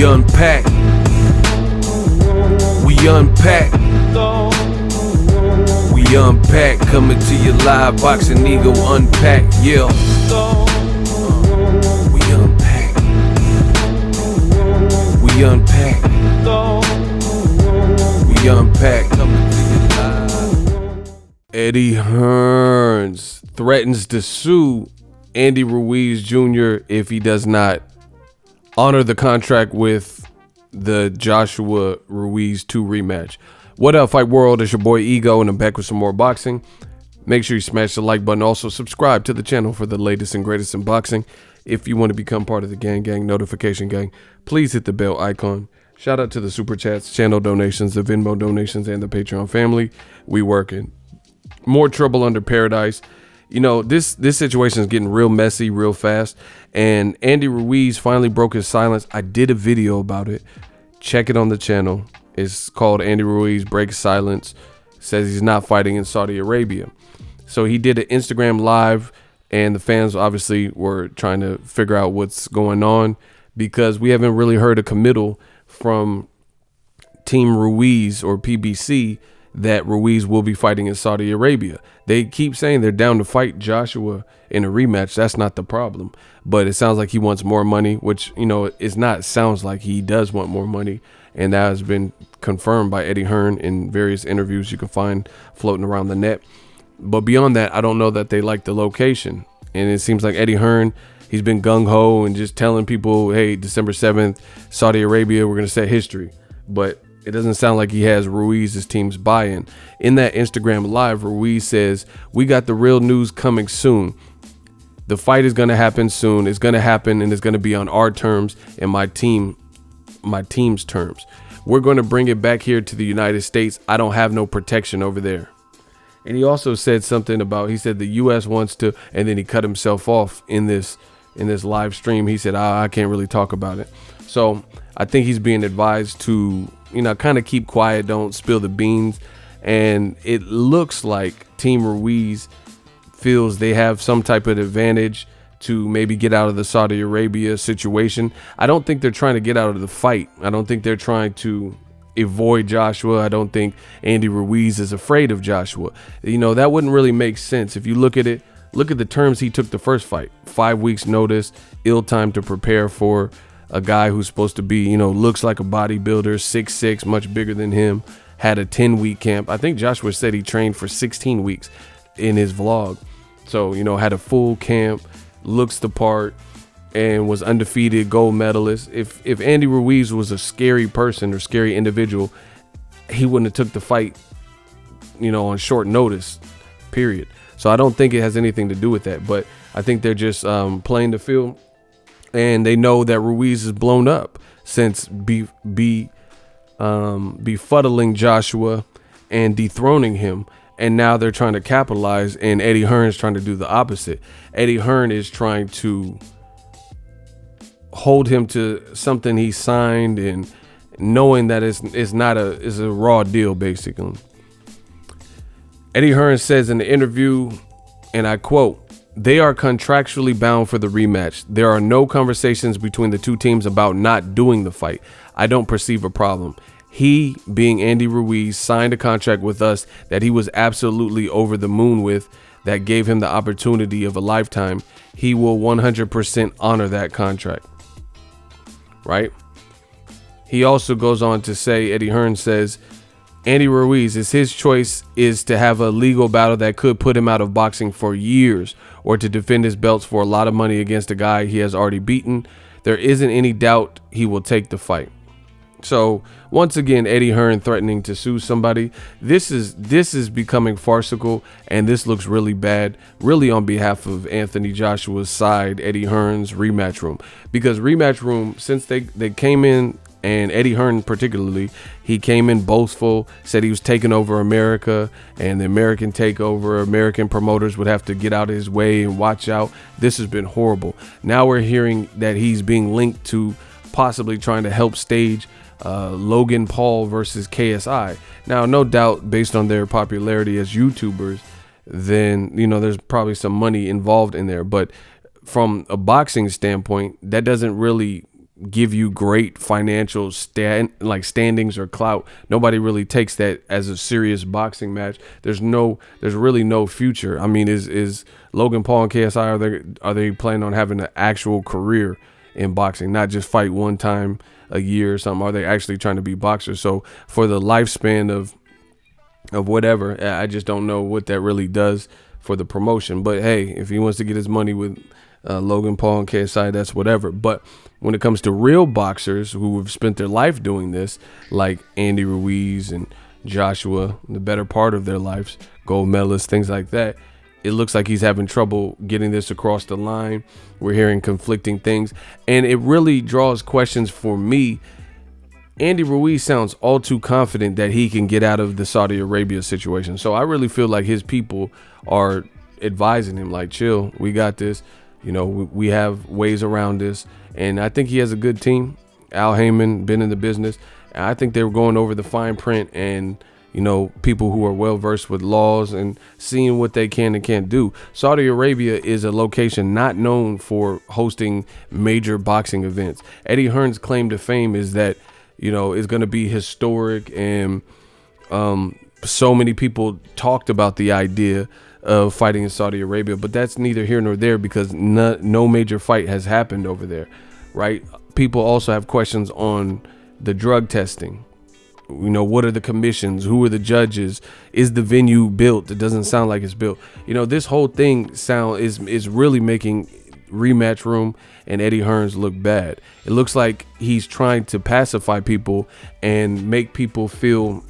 unpack. We unpack. We unpack. Coming to you live. Boxing Ego unpack. Yeah. We unpack. We unpack. We unpack. Coming to you live. Eddie Hearns threatens to sue Andy Ruiz Jr. if he does not honor the contract with the Joshua Ruiz 2 rematch. What up, Fight World? It's your boy Ego, and I'm back with some more boxing. Make sure you smash the like button. Also, subscribe to the channel for the latest and greatest in boxing. If you want to become part of the gang notification gang, please hit the bell icon. Shout out to the super chats, channel donations, the Venmo donations, and the Patreon family. We working. More trouble under paradise. You know, this situation is getting real messy real fast, and Andy Ruiz finally broke his silence. I did a video about it. Check it on the channel. It's called Andy Ruiz Breaks Silence. Says he's not fighting in Saudi Arabia. So he did an Instagram live, and the fans obviously were trying to figure out what's going on because we haven't really heard a committal from Team Ruiz or PBC that Ruiz will be fighting in Saudi Arabia. They keep saying they're down to fight Joshua in a rematch. That's not the problem. But it sounds like he wants more money, which, you know, it's not. Sounds like he does want more money. And that has been confirmed by Eddie Hearn in various interviews you can find floating around the net. But beyond that, I don't know that they like the location. And it seems like Eddie Hearn, he's been gung-ho and just telling people, hey, December 7th, Saudi Arabia, we're going to set history. But it doesn't sound like he has Ruiz's team's buy-in. In that Instagram live, Ruiz says, we got the real news coming soon. The fight is going to happen soon. It's going to happen, and it's going to be on our terms and my team's terms. We're going to bring it back here to the United States. I don't have no protection over there. And he also said something about, he said the U.S. wants to, and then he cut himself off in this live stream. He said, I can't really talk about it. So I think he's being advised to, you know, kind of keep quiet, don't spill the beans. And it looks like Team Ruiz feels they have some type of advantage to maybe get out of the Saudi Arabia situation. I don't think they're trying to get out of the fight. I don't think they're trying to avoid Joshua. I don't think Andy Ruiz is afraid of Joshua. You know, that wouldn't really make sense. If you look at it, look at the terms he took the first fight. 5 weeks notice, ill time to prepare for a guy who's supposed to be, you know, looks like a bodybuilder, 6'6", much bigger than him, had a 10-week camp. I think Joshua said he trained for 16 weeks in his vlog. So, you know, had a full camp, looks the part, and was undefeated, gold medalist. If Andy Ruiz was a scary person or scary individual, he wouldn't have took the fight, you know, on short notice, period. So I don't think it has anything to do with that, but I think they're just playing the field. And they know that Ruiz is blown up since befuddling Joshua and dethroning him. And now they're trying to capitalize, and Eddie Hearn is trying to do the opposite. Eddie Hearn is trying to hold him to something he signed, and knowing that it's a raw deal, basically. Eddie Hearn says in the interview, and I quote, "They are contractually bound for the rematch. There are no conversations between the two teams about not doing the fight. I don't perceive a problem. He, being Andy Ruiz, signed a contract with us that he was absolutely over the moon with, that gave him the opportunity of a lifetime. He will 100% honor that contract." Right? He also goes on to say, Eddie Hearn says, Andy Ruiz, is his choice is to have a legal battle that could put him out of boxing for years, or to defend his belts for a lot of money against a guy he has already beaten. There isn't any doubt he will take the fight. So once again, Eddie Hearn threatening to sue somebody. This is becoming farcical, and this looks really bad, really on behalf of Anthony Joshua's side, Eddie Hearn's rematch room. Because rematch room, since they came in, and Eddie Hearn particularly, he came in boastful, said he was taking over America, and the American takeover, American promoters would have to get out of his way and watch out. This has been horrible. Now we're hearing that he's being linked to possibly trying to help stage Logan Paul versus KSI. Now, no doubt, based on their popularity as YouTubers, then, you know, there's probably some money involved in there. But from a boxing standpoint, that doesn't really give you great financial standings or clout. Nobody really takes that as a serious boxing match. There's really no future. I mean, is Logan Paul and KSI, are they planning on having an actual career in boxing, not just fight one time a year or something? Are they actually trying to be boxers? So for the lifespan of whatever, I just don't know what that really does for the promotion. But hey, if he wants to get his money with Logan Paul and KSI, that's whatever. But when it comes to real boxers who have spent their life doing this, like Andy Ruiz and Joshua, the better part of their lives, gold medalists, things like that, it looks like he's having trouble getting this across the line. We're hearing conflicting things, and it really draws questions for me. Andy Ruiz sounds all too confident that he can get out of the Saudi Arabia situation. So I really feel like his people are advising him, like, chill, we got this. You know, we have ways around this. And I think he has a good team. Al Heyman, been in the business. And I think they were going over the fine print and, you know, people who are well versed with laws and seeing what they can and can't do. Saudi Arabia is a location not known for hosting major boxing events. Eddie Hearns' claim to fame is that, you know, it's going to be historic, and so many people talked about the idea of fighting in Saudi Arabia, but that's neither here nor there because no major fight has happened over there, right? People also have questions on the drug testing. You know, what are the commissions? Who are the judges? Is the venue built? It doesn't sound like it's built. You know, this whole thing is really making Rematch Room and Eddie Hearns look bad. It looks like he's trying to pacify people and make people feel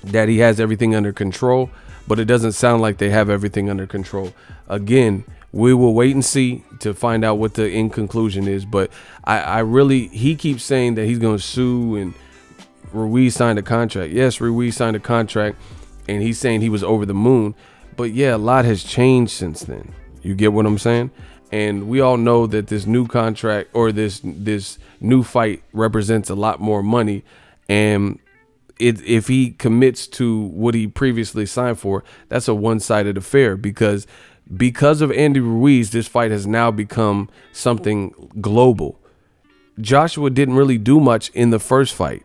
that he has everything under control, but it doesn't sound like they have everything under control. Again, we will wait and see to find out what the end conclusion is, but he keeps saying that he's going to sue, and Ruiz signed a contract. Yes, Ruiz signed a contract, and he's saying he was over the moon, but yeah, a lot has changed since then. You get what I'm saying? And we all know that this new contract or this new fight represents a lot more money. And if he commits to what he previously signed for, that's a one-sided affair because of Andy Ruiz, this fight has now become something global. Joshua didn't really do much in the first fight,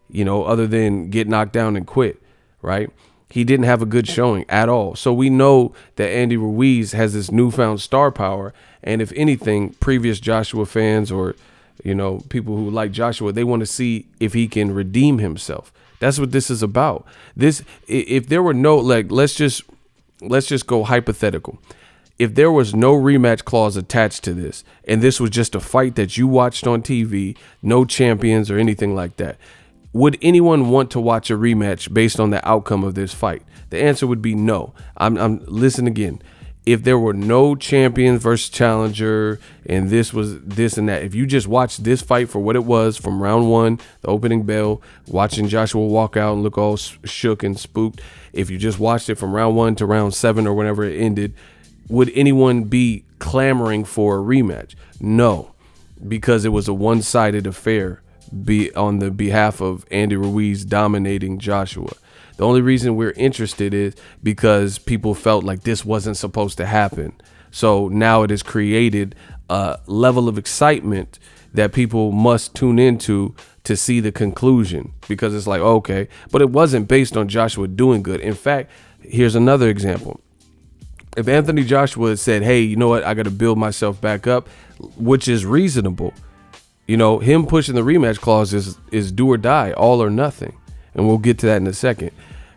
you know, other than get knocked down and quit, right? He didn't have a good showing at all. So we know that Andy Ruiz has this newfound star power. And if anything, previous Joshua fans or, you know, people who like Joshua, they want to see if he can redeem himself. That's what this is about. If there were no, like, let's just go hypothetical. If there was no rematch clause attached to this, and this was just a fight that you watched on TV, no champions or anything like that, would anyone want to watch a rematch based on the outcome of this fight? The answer would be no. I'm listen again. If there were no champion versus challenger and this was this and that, if you just watched this fight for what it was from round one, the opening bell, watching Joshua walk out and look all shook and spooked, if you just watched it from round one to round 7 or whenever it ended, would anyone be clamoring for a rematch? No, because it was a one-sided affair on the behalf of Andy Ruiz dominating Joshua. The only reason we're interested is because people felt like this wasn't supposed to happen. So now it has created a level of excitement that people must tune into to see the conclusion, because it's like, okay, but it wasn't based on Joshua doing good. In fact, here's another example. If Anthony Joshua had said, hey, you know what, I got to build myself back up, which is reasonable. You know, him pushing the rematch clause is do or die, all or nothing. And we'll get to that in a second.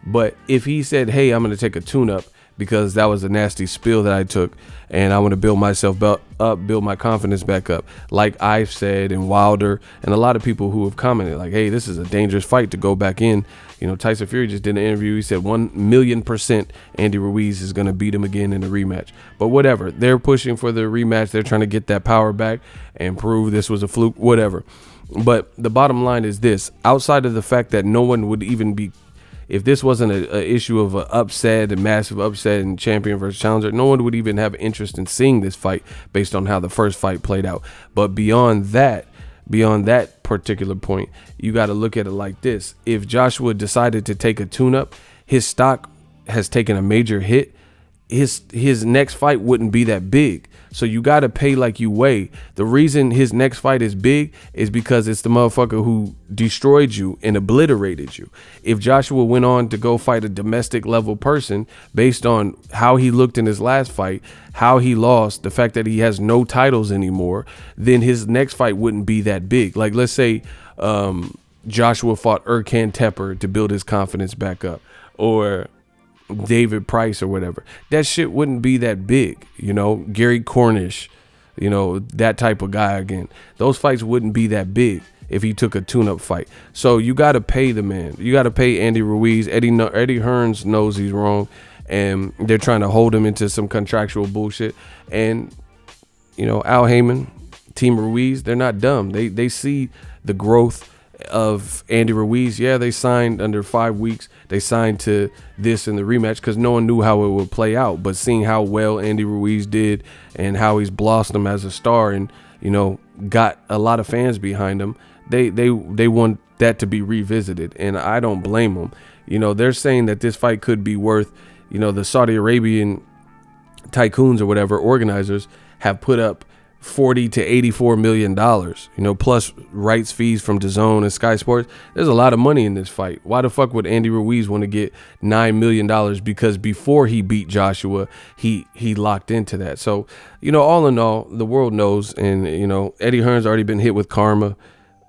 But if he said, hey, I'm going to take a tune-up because that was a nasty spill that I took, and I want to build myself up, build my confidence back up, like I've said, and Wilder, and a lot of people who have commented, like, hey, this is a dangerous fight to go back in. You know, Tyson Fury just did an interview. He said 1,000,000% Andy Ruiz is going to beat him again in a rematch. But whatever. They're pushing for the rematch. They're trying to get that power back and prove this was a fluke, whatever. But the bottom line is this. Outside of the fact that no one would even be, if this wasn't an issue of an upset, a massive upset and champion versus challenger, no one would even have interest in seeing this fight based on how the first fight played out. But beyond that particular point, you got to look at it like this. If Joshua decided to take a tune-up, his stock has taken a major hit his next fight wouldn't be that big. So you got to pay like you weigh. The reason his next fight is big is because it's the motherfucker who destroyed you and obliterated you. If Joshua went on to go fight a domestic level person based on how he looked in his last fight, how he lost, the fact that he has no titles anymore, then his next fight wouldn't be that big. Like, let's say Joshua fought Erkan Tepper to build his confidence back up, or David Price or whatever. That shit wouldn't be that big, you know. Gary Cornish, you know, that type of guy again. Those fights wouldn't be that big if he took a tune-up fight. So you got to pay the man. You got to pay Andy Ruiz. Eddie Hearns knows he's wrong, and they're trying to hold him into some contractual bullshit. And, you know, Al Heyman, Team Ruiz, they're not dumb. They see the growth of Andy Ruiz. Yeah, they signed under 5 weeks. They signed to this in the rematch because no one knew how it would play out. But seeing how well Andy Ruiz did and how he's blossomed as a star and, you know, got a lot of fans behind him, they want that to be revisited. And I don't blame them. You know, they're saying that this fight could be worth, you know, the Saudi Arabian tycoons or whatever organizers have put up $40 to $84 million, you know, plus rights fees from DAZN and Sky Sports. There's a lot of money in this fight. Why the fuck would Andy Ruiz want to get $9 million? Because before he beat Joshua, he locked into that. So, you know, all in all, the world knows. And, you know, Eddie Hearns already been hit with karma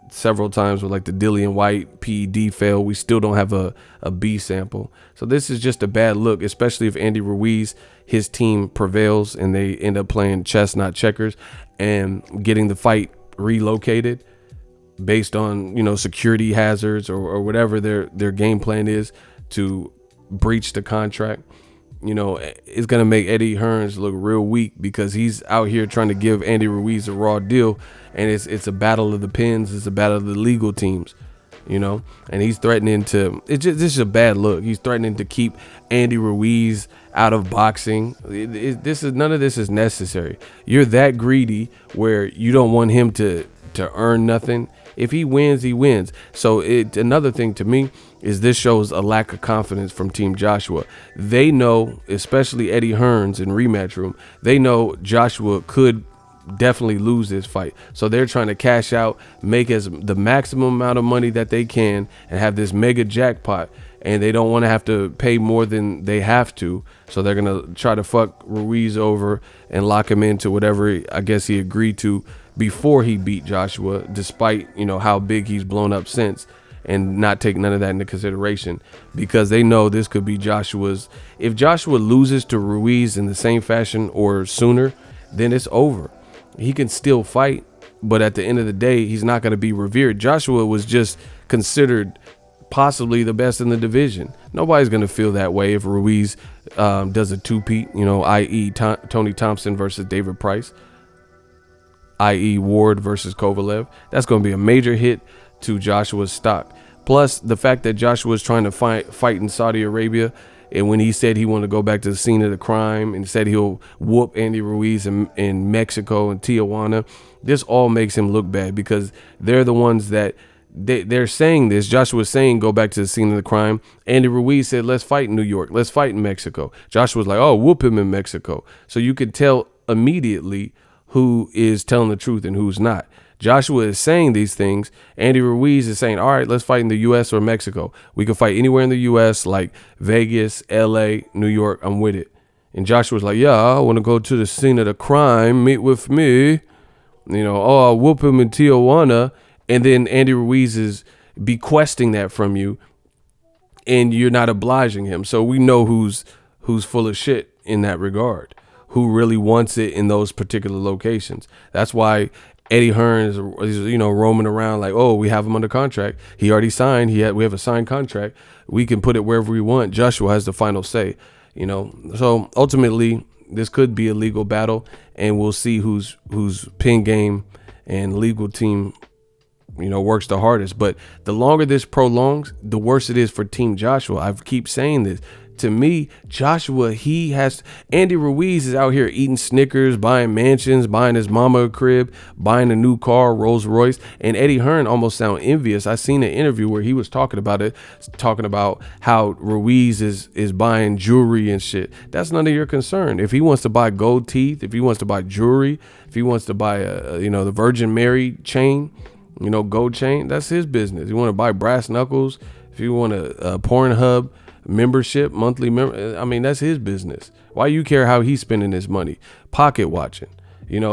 several times with like the Dillian White PED fail. We still don't have a B sample. So this is just a bad look, especially if Andy Ruiz, his team prevails and they end up playing chess, not checkers, and getting the fight relocated based on, you know, security hazards or whatever their game plan is to breach the contract. You know, it's going to make Eddie Hearns look real weak because he's out here trying to give Andy Ruiz a raw deal. And it's a battle of the pens. It's a battle of the legal teams, you know, and he's threatening to, this is a bad look. He's threatening to keep Andy Ruiz out of boxing. None of this is necessary. You're that greedy where you don't want him to earn nothing. If he wins, he wins. So another thing to me is this shows a lack of confidence from Team Joshua. They know, especially Eddie Hearns in rematch room, they know Joshua could definitely lose this fight. So they're trying to cash out, make the maximum amount of money that they can and have this mega jackpot. And they don't want to have to pay more than they have to. So they're going to try to fuck Ruiz over and lock him into whatever I guess he agreed to before he beat Joshua, despite, you know, how big he's blown up since, and not take none of that into consideration because they know this could be Joshua's. If Joshua loses to Ruiz in the same fashion or sooner, then it's over. He can still fight, but at the end of the day, he's not going to be revered. Joshua was just considered possibly the best in the division. Nobody's going to feel that way if Ruiz does a two-peat, you know, i.e. Tony Thompson versus David Price, i.e. Ward versus Kovalev. That's going to be a major hit to Joshua's stock. Plus, the fact that Joshua is trying to fight in Saudi Arabia, and when he said he wanted to go back to the scene of the crime and said he'll whoop Andy Ruiz in Mexico and Tijuana, this all makes him look bad because they're the ones that they're saying this. Joshua's saying go back to the scene of the crime. Andy Ruiz said, let's fight in New York. Let's fight in Mexico. Joshua's like, oh, whoop him in Mexico. So you could tell immediately who is telling the truth and who's not. Joshua is saying these things. Andy Ruiz is saying, all right, let's fight in the U.S. or Mexico. We can fight anywhere in the U.S. like Vegas, L.A., New York. I'm with it. And Joshua's like, yeah, I want to go to the scene of the crime. Meet with me. You know, oh, I'll whoop him in Tijuana. And then Andy Ruiz is bequesting that from you, and you're not obliging him. So we know who's full of shit in that regard, who really wants it in those particular locations. That's why Eddie Hearns is, you know, roaming around like, oh, we have him under contract. He already signed. We have a signed contract. We can put it wherever we want. Joshua has the final say, you know. So ultimately, this could be a legal battle, and we'll see whose pin game and legal team, you know, works the hardest. But the longer this prolongs, the worse it is for Team Joshua. I keep saying this. To me, Joshua, Andy Ruiz is out here eating Snickers, buying mansions, buying his mama a crib, buying a new car, Rolls Royce, and Eddie Hearn almost sound envious. I seen an interview where he was talking about how Ruiz is buying jewelry and shit. That's none of your concern. If he wants to buy gold teeth, if he wants to buy jewelry, if he wants to buy the Virgin Mary chain, gold chain, that's his business. You want to buy brass knuckles, if you want a Pornhub membership, monthly member, I mean, that's his business. Why you care how he's spending his money? Pocket watching,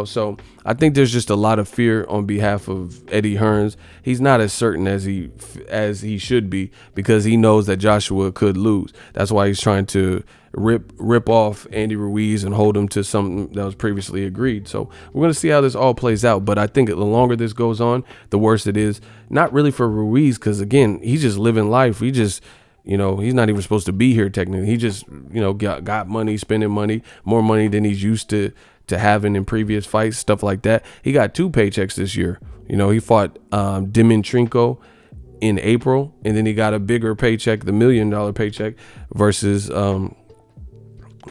so I think there's just a lot of fear on behalf of Eddie Hearns. He's not as certain as he should be, because he knows that Joshua could lose. That's why he's trying to rip off Andy Ruiz and hold him to something that was previously agreed. So we're going to see how this all plays out. But I think the longer this goes on, the worse it is. Not really for Ruiz, because again, he's just living life. He's not even supposed to be here technically. He just, got money, spending money, more money than he's used to having in previous fights, stuff like that. He got 2 paychecks this year. He fought Dimitrenko in April, and then he got a bigger paycheck, the $1 million paycheck, versus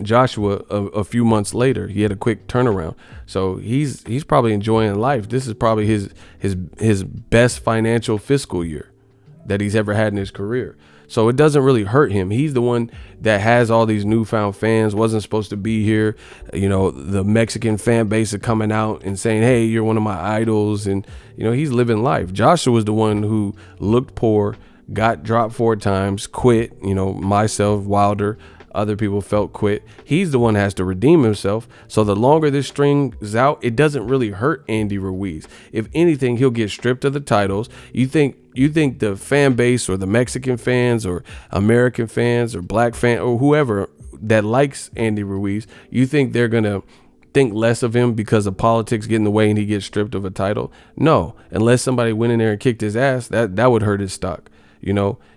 Joshua a few months later. He had a quick turnaround. So he's probably enjoying life. This is probably his best financial fiscal year that he's ever had in his career. So it doesn't really hurt him. He's the one that has all these newfound fans, wasn't supposed to be here. The Mexican fan base are coming out and saying, hey, you're one of my idols. And, he's living life. Joshua was the one who looked poor, got dropped 4 times, quit, myself, Wilder, other people felt quit. He's the one that has to redeem himself. So the longer this string is out, it doesn't really hurt Andy Ruiz. If anything, he'll get stripped of the titles. You think the fan base, or the Mexican fans, or American fans, or black fan, or whoever that likes Andy Ruiz, you think they're gonna think less of him because of politics getting in the way and he gets stripped of a title? No, unless somebody went in there and kicked his ass, that would hurt his stock.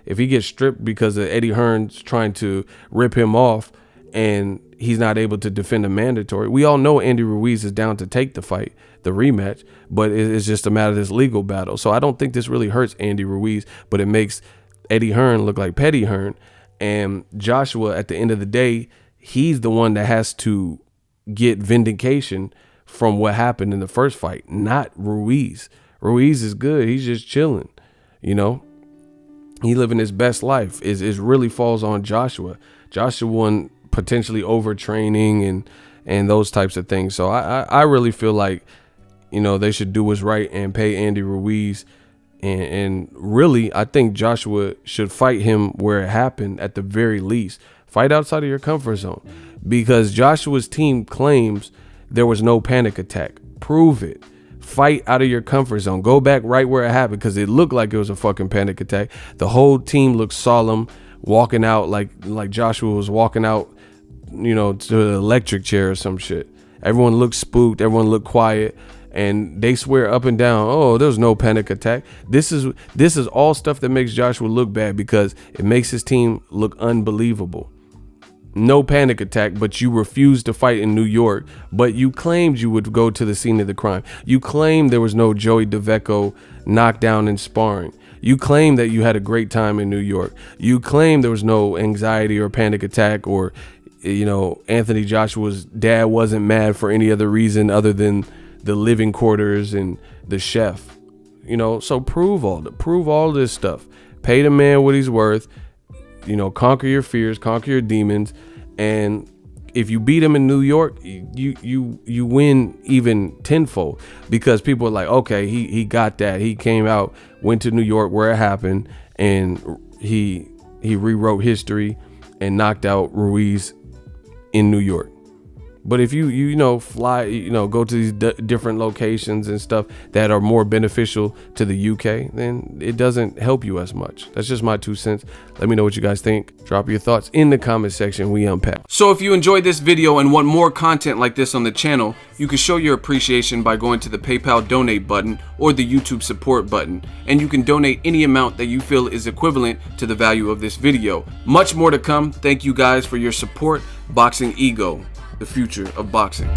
If he gets stripped because of Eddie Hearns trying to rip him off and he's not able to defend a mandatory, we all know Andy Ruiz is down to take the fight, the rematch, but it's just a matter of this legal battle. So I don't think this really hurts Andy Ruiz, but it makes Eddie Hearn look like Petty Hearn. And Joshua, at the end of the day, he's the one that has to get vindication from what happened in the first fight, not Ruiz. Ruiz is good. He's just chilling, He living his best life. It really falls on Joshua. Joshua won potentially overtraining and those types of things. So I really feel like, they should do what's right and pay Andy Ruiz. And really, I think Joshua should fight him where it happened at the very least. Fight outside of your comfort zone, because Joshua's team claims there was no panic attack. Prove it. Fight out of your comfort zone. Go back right where it happened, because it looked like it was a fucking panic attack. The whole team looked solemn, walking out like Joshua was walking out, to the electric chair or some shit. Everyone looked spooked. Everyone looked quiet, and they swear up and down, oh, there's no panic attack. This is all stuff that makes Joshua look bad, because it makes his team look unbelievable. No panic attack, but you refused to fight in New York, but you claimed you would go to the scene of the crime. You claimed there was no Joey DeVecco knockdown in sparring. You claimed that you had a great time in New York. You claimed there was no anxiety or panic attack, or, Anthony Joshua's dad wasn't mad for any other reason other than the living quarters and the chef. So prove all this stuff. Pay the man what he's worth. Conquer your fears, conquer your demons. And if you beat him in New York, you win even tenfold, because people are like, okay, he got that. He came out, went to New York where it happened, and he rewrote history and knocked out Ruiz in New York. But if you fly, go to these different locations and stuff that are more beneficial to the UK, then it doesn't help you as much. That's just my 2 cents. Let me know what you guys think. Drop your thoughts in the comment section. We unpack. So if you enjoyed this video and want more content like this on the channel, you can show your appreciation by going to the PayPal donate button or the YouTube support button, and you can donate any amount that you feel is equivalent to the value of this video. Much more to come. Thank you guys for your support. Boxing Ego, the future of boxing.